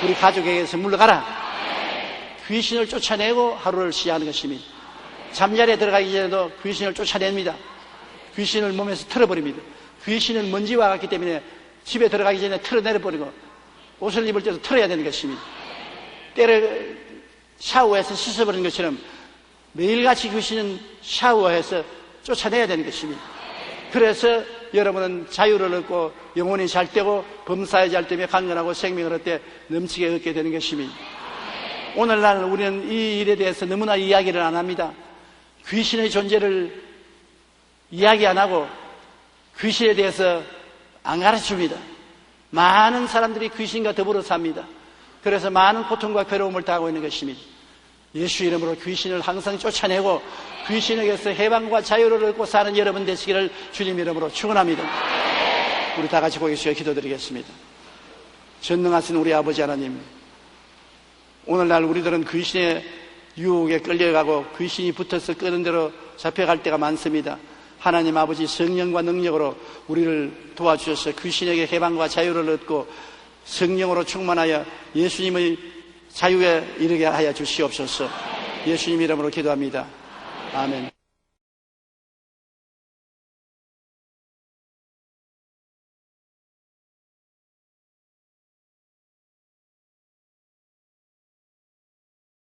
S1: 우리 가족에게서 물러가라. 귀신을 쫓아내고 하루를 시작하는 것입니다. 잠자리에 들어가기 전에도 귀신을 쫓아냅니다. 귀신을 몸에서 털어버립니다. 귀신은 먼지와 같기 때문에 집에 들어가기 전에 털어내려버리고 옷을 입을 때도 털어야 되는 것입니다. 때를 샤워해서 씻어버리는 것처럼 매일같이 귀신은 샤워해서 쫓아내야 되는 것입니다. 그래서 여러분은 자유를 얻고 영혼이 잘 되고 범사에 잘 되며 강건하고 생명을 얻되 넘치게 얻게 되는 것입니다. 오늘날 우리는 이 일에 대해서 너무나 이야기를 안 합니다. 귀신의 존재를 이야기 안 하고 귀신에 대해서 안 가르쳐줍니다. 많은 사람들이 귀신과 더불어 삽니다. 그래서 많은 고통과 괴로움을 당하고 있는 것입니다. 예수 이름으로 귀신을 항상 쫓아내고 귀신에게서 해방과 자유를 얻고 사는 여러분 되시기를 주님 이름으로 축원합니다. 우리 다 같이 고개 숙여 기도드리겠습니다. 전능하신 우리 아버지 하나님, 오늘날 우리들은 귀신의 유혹에 끌려가고 귀신이 붙어서 끄는 대로 잡혀갈 때가 많습니다. 하나님 아버지 성령과 능력으로 우리를 도와주셔서 귀신에게 해방과 자유를 얻고 성령으로 충만하여 예수님의 자유에 이르게 하여 주시옵소서. 예수님 이름으로 기도합니다. 아멘.